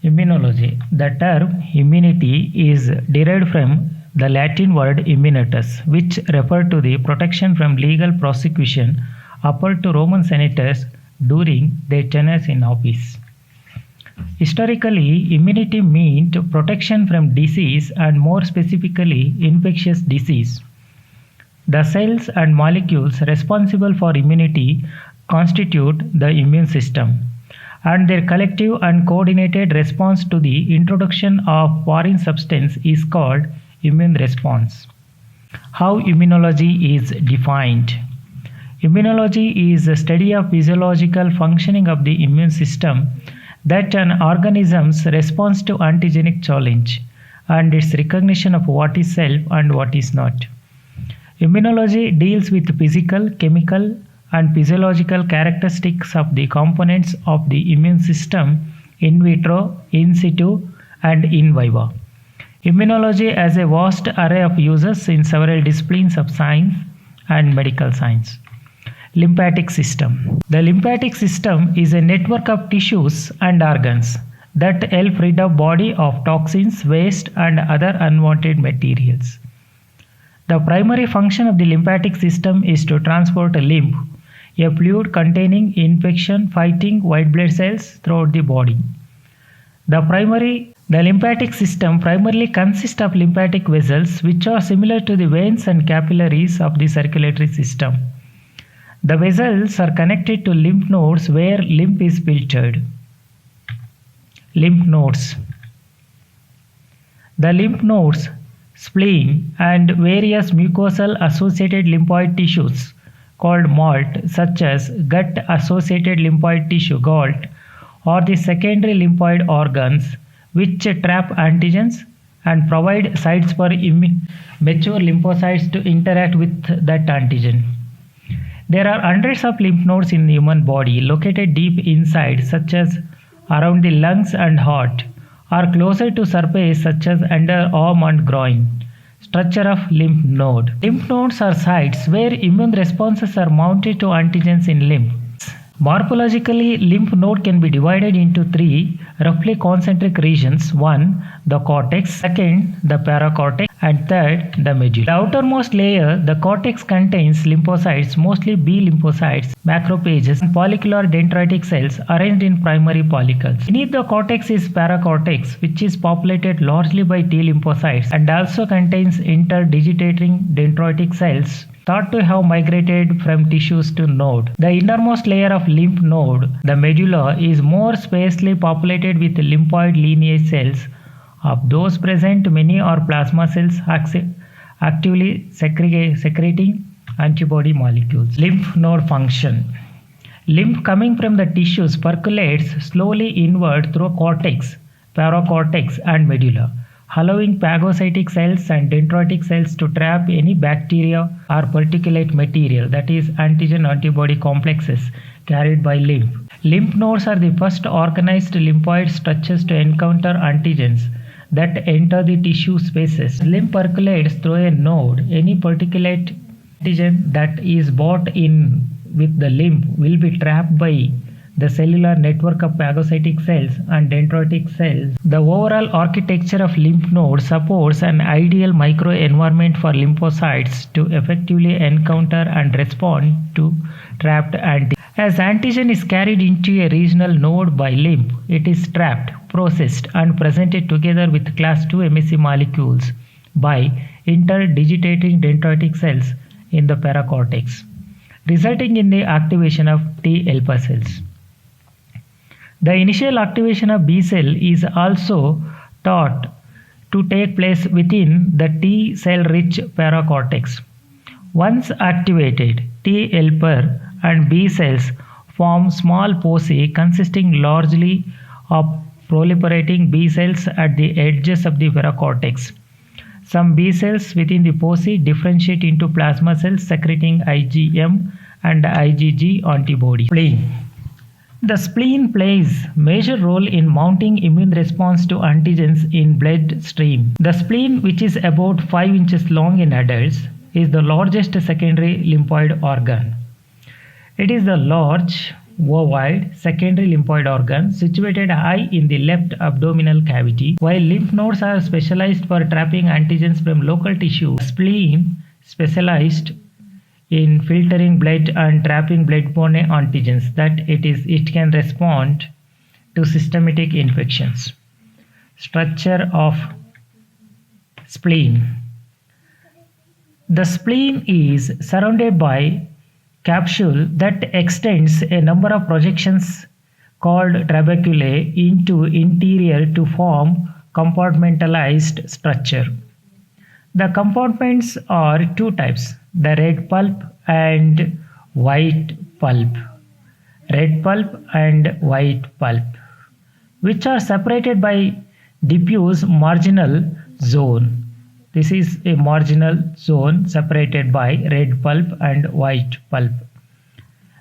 Immunology. The term immunity is derived from the Latin word immunitas, which referred to the protection from legal prosecution offered to Roman senators during their tenures in office. Historically, immunity meant protection from disease and more specifically infectious disease. The cells and molecules responsible for immunity constitute the immune system, and their collective and coordinated response to the introduction of foreign substance is called immune response. How immunology is defined. Immunology is a study of physiological functioning of the immune system, that an organism's response to antigenic challenge and its recognition of what is self and what is not. Immunology deals with physical, chemical, and physiological characteristics of the components of the immune system in vitro, in situ, and in vivo. Immunology has a vast array of uses in several disciplines of science and medical science. Lymphatic system. The lymphatic system is a network of tissues and organs that help rid the body of toxins, waste, and other unwanted materials. The primary function of the lymphatic system is to transport lymph, a fluid containing infection-fighting white blood cells throughout the body. The lymphatic system primarily consists of lymphatic vessels, which are similar to the veins and capillaries of the circulatory system. The vessels are connected to lymph nodes where lymph is filtered. Lymph nodes. The lymph nodes, spleen, and various mucosal associated lymphoid tissues called MALT, such as gut associated lymphoid tissue GALT, are the secondary lymphoid organs which trap antigens and provide sites for mature lymphocytes to interact with that antigen. There are hundreds of lymph nodes in the human body located deep inside, such as around the lungs and heart, or closer to surface such as under arm and groin. Structure of lymph node. Lymph nodes are sites where immune responses are mounted to antigens in lymph. Morphologically, lymph node can be divided into three roughly concentric regions. One, the cortex; second, the paracortex; and third, the medulla. The outermost layer, the cortex, contains lymphocytes, mostly B lymphocytes, macrophages, and follicular dendritic cells arranged in primary follicles. Beneath the cortex is paracortex, which is populated largely by T lymphocytes and also contains interdigitating dendritic cells thought to have migrated from tissues to node. The innermost layer of lymph node, the medulla, is more sparsely populated with lymphoid lineage cells. Of those present, many are plasma cells actively secreting antibody molecules. Lymph node function. Lymph coming from the tissues percolates slowly inward through cortex, paracortex, and medulla, allowing phagocytic cells and dendritic cells to trap any bacteria or particulate material, that is antigen-antibody complexes, carried by lymph. Lymph nodes are the first organized lymphoid structures to encounter antigens that enter the tissue spaces. Lymph percolates through a node. Any particulate antigen that is brought in with the lymph will be trapped by the cellular network of phagocytic cells and dendritic cells. The overall architecture of lymph nodes supports an ideal microenvironment for lymphocytes to effectively encounter and respond to trapped antigen. As antigen is carried into a regional node by lymph, it is trapped, processed, and presented together with class II MSC molecules by interdigitating dendritic cells in the paracortex, resulting in the activation of T helper cells. The initial activation of B cell is also thought to take place within the T cell-rich paracortex. Once activated, T helper and B cells form small foci consisting largely of proliferating B cells at the edges of the paracortex. Some B cells within the foci differentiate into plasma cells secreting IgM and IgG antibodies. Spleen. The spleen plays a major role in mounting immune response to antigens in blood stream. The spleen, which is about 5 inches long in adults, is the largest secondary lymphoid organ. It is the large ovoid secondary lymphoid organ situated high in the left abdominal cavity, while lymph nodes are specialized for trapping antigens from local tissue. Spleen specialized in filtering blood and trapping blood-borne antigens that it can respond to systemic infections. Structure of spleen. The spleen is surrounded by capsule that extends a number of projections called trabeculae into interior to form compartmentalized structure. The compartments are two types, the red pulp and white pulp. Red pulp and white pulp, which are separated by diffuse marginal zone. This is a marginal zone separated by red pulp and white pulp.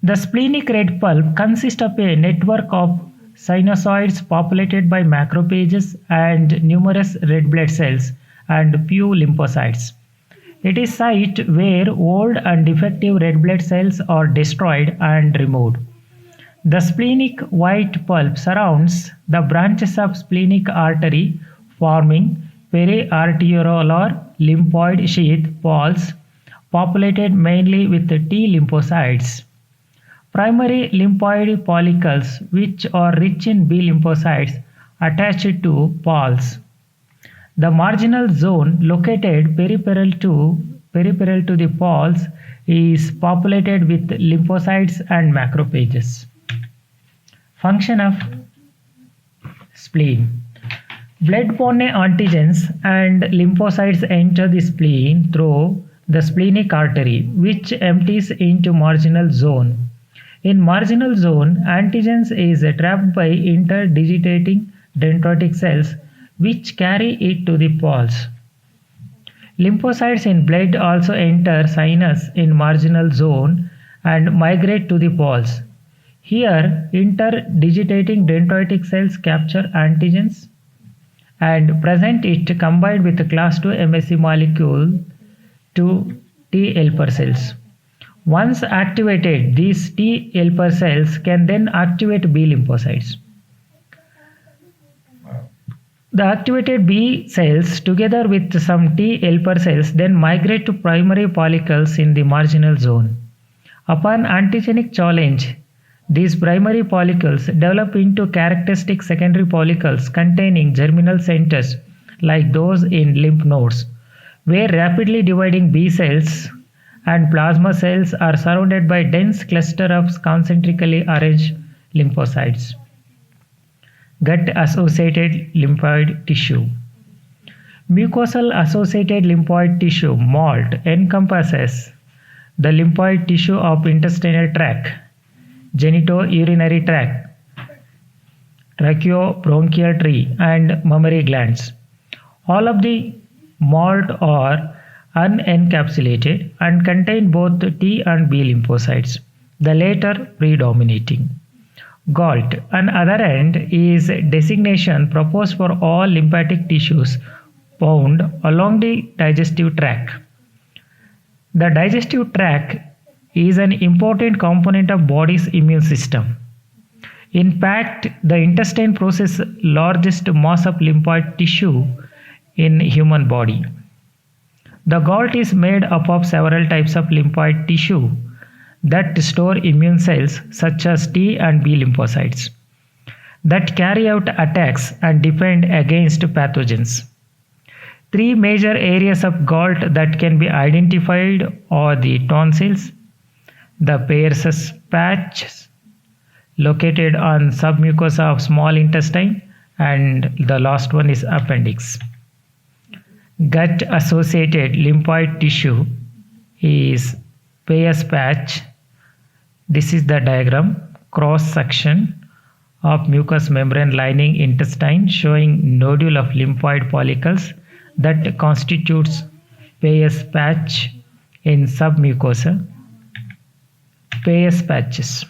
The splenic red pulp consists of a network of sinusoids populated by macrophages and numerous red blood cells and few lymphocytes. It is site where old and defective red blood cells are destroyed and removed. The splenic white pulp surrounds the branches of splenic artery, forming periarteriolar lymphoid sheath walls populated mainly with T lymphocytes. Primary lymphoid follicles, which are rich in B lymphocytes, attached to pulse. The marginal zone located peripheral to the pulse is populated with lymphocytes and macrophages. Function of spleen. Blood-borne antigens and lymphocytes enter the spleen through the splenic artery, which empties into marginal zone. In marginal zone, antigens is trapped by interdigitating dendritic cells, which carry it to the pulse. Lymphocytes in blood also enter sinus in marginal zone and migrate to the pulse. Here, interdigitating dendritic cells capture antigens and present it combined with class II MSC molecule to T helper cells. Once activated, these T helper cells can then activate B lymphocytes. The activated B cells together with some T helper cells then migrate to primary follicles in the marginal zone. Upon antigenic challenge, these primary follicles develop into characteristic secondary follicles containing germinal centers like those in lymph nodes, where rapidly dividing B cells and plasma cells are surrounded by dense cluster of concentrically arranged lymphocytes. Gut-associated lymphoid tissue. Mucosal-associated lymphoid tissue (MALT) encompasses the lymphoid tissue of intestinal tract, genitourinary tract, tracheobronchial tree, and mammary glands. All of the MALT are unencapsulated and contain both T and B lymphocytes, the latter predominating. GALT, on other hand, is designation proposed for all lymphatic tissues found along the digestive tract. The digestive tract is an important component of body's immune system. In fact, the intestine processes largest mass of lymphoid tissue in human body. The GALT is made up of several types of lymphoid tissue that store immune cells such as T and B lymphocytes that carry out attacks and defend against pathogens. Three major areas of GALT that can be identified are the tonsils, the Peyer's patch located on submucosa of small intestine, and the last one is appendix. Gut-associated lymphoid tissue is Peyer's patch. This is the diagram, cross-section of mucous membrane lining intestine showing nodule of lymphoid follicles that constitutes Peyer's patch in submucosa. Peyer's patches.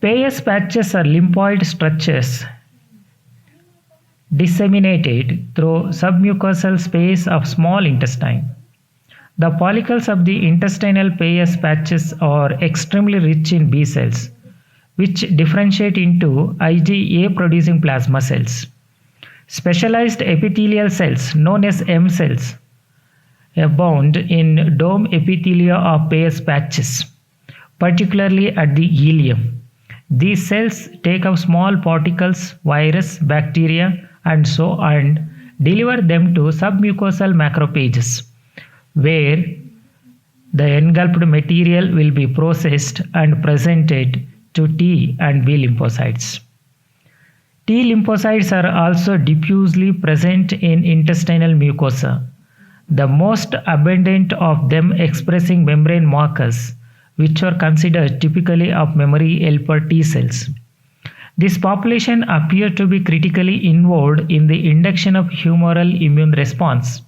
Peyer's patches are lymphoid structures disseminated through submucosal space of small intestine. The follicles of the intestinal paius patches are extremely rich in B cells, which differentiate into IgA producing plasma cells. Specialized epithelial cells, known as M cells, abound in dome epithelia of paius patches, particularly at the ileum. These cells take up small particles, virus, bacteria, and so and deliver them to submucosal macrophages, where the engulfed material will be processed and presented to T and B lymphocytes. T lymphocytes are also diffusely present in intestinal mucosa, the most abundant of them expressing membrane markers, which are considered typically of memory helper T cells. This population appear to be critically involved in the induction of humoral immune response.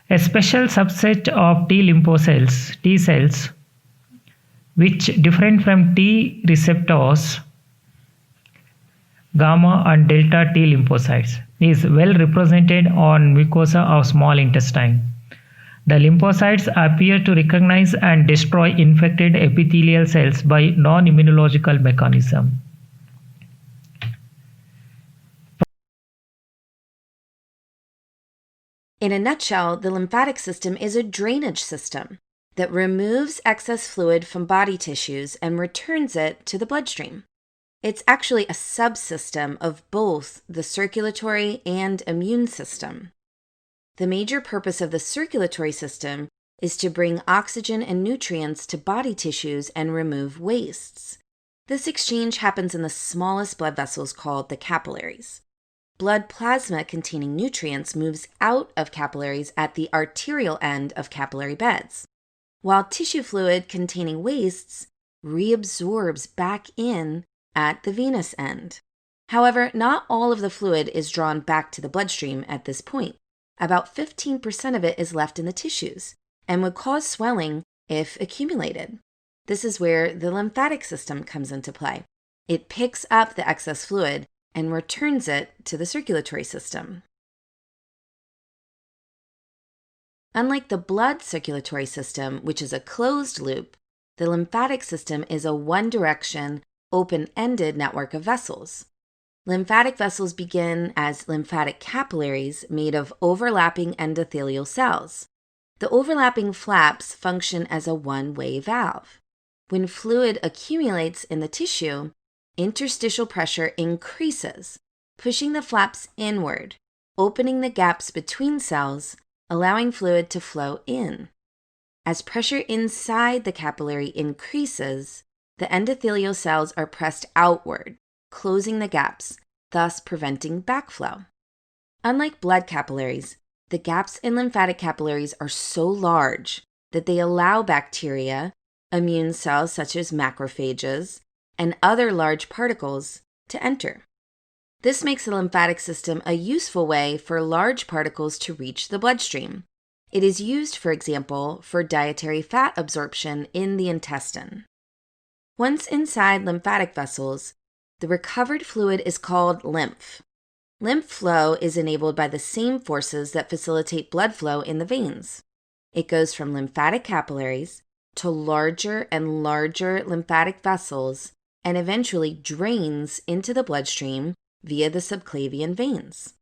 A special subset of T lymphocells, T cells, which different from T receptors, gamma and delta T lymphocytes, is well represented on mucosa of small intestine. The lymphocytes appear to recognize and destroy infected epithelial cells by non-immunological mechanism. In a nutshell, the lymphatic system is a drainage system that removes excess fluid from body tissues and returns it to the bloodstream. It's actually a subsystem of both the circulatory and immune system. The major purpose of the circulatory system is to bring oxygen and nutrients to body tissues and remove wastes. This exchange happens in the smallest blood vessels called the capillaries. Blood plasma containing nutrients moves out of capillaries at the arterial end of capillary beds, while tissue fluid containing wastes reabsorbs back in at the venous end. However, not all of the fluid is drawn back to the bloodstream at this point. About 15% of it is left in the tissues and would cause swelling if accumulated. This is where the lymphatic system comes into play. It picks up the excess fluid and returns it to the circulatory system. Unlike the blood circulatory system, which is a closed loop, the lymphatic system is a one-direction, open-ended network of vessels. Lymphatic vessels begin as lymphatic capillaries made of overlapping endothelial cells. The overlapping flaps function as a one-way valve. When fluid accumulates in the tissue, interstitial pressure increases, pushing the flaps inward, opening the gaps between cells, allowing fluid to flow in. As pressure inside the capillary increases, the endothelial cells are pressed outward, closing the gaps, thus preventing backflow. Unlike blood capillaries, the gaps in lymphatic capillaries are so large that they allow bacteria, immune cells such as macrophages, and other large particles to enter. This makes the lymphatic system a useful way for large particles to reach the bloodstream. It is used, for example, for dietary fat absorption in the intestine. Once inside lymphatic vessels, the recovered fluid is called lymph. Lymph flow is enabled by the same forces that facilitate blood flow in the veins. It goes from lymphatic capillaries to larger and larger lymphatic vessels and eventually drains into the bloodstream via the subclavian veins.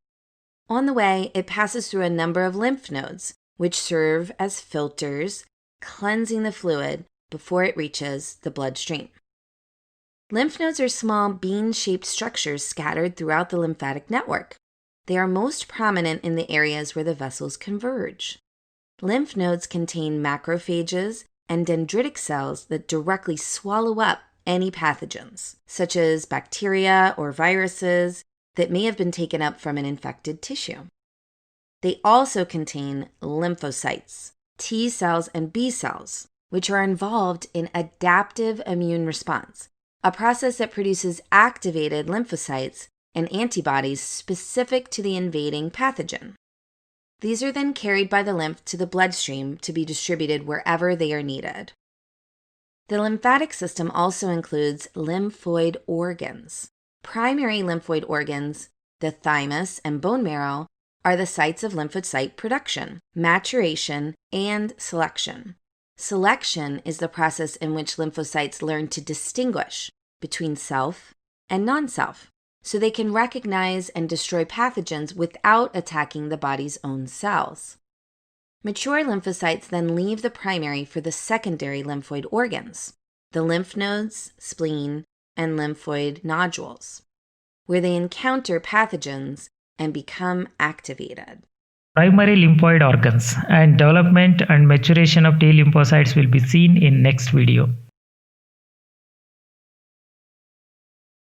On the way, it passes through a number of lymph nodes, which serve as filters, cleansing the fluid before it reaches the bloodstream. Lymph nodes are small bean-shaped structures scattered throughout the lymphatic network. They are most prominent in the areas where the vessels converge. Lymph nodes contain macrophages and dendritic cells that directly swallow up any pathogens, such as bacteria or viruses that may have been taken up from an infected tissue. They also contain lymphocytes, T cells and B cells, which are involved in adaptive immune response, a process that produces activated lymphocytes and antibodies specific to the invading pathogen. These are then carried by the lymph to the bloodstream to be distributed wherever they are needed. The lymphatic system also includes lymphoid organs. Primary lymphoid organs, the thymus and bone marrow, are the sites of lymphocyte production, maturation, and selection. Selection is the process in which lymphocytes learn to distinguish between self and non-self, so they can recognize and destroy pathogens without attacking the body's own cells. Mature lymphocytes then leave the primary for the secondary lymphoid organs, the lymph nodes, spleen, and lymphoid nodules, where they encounter pathogens and become activated. Primary lymphoid organs and development and maturation of T lymphocytes will be seen in next video.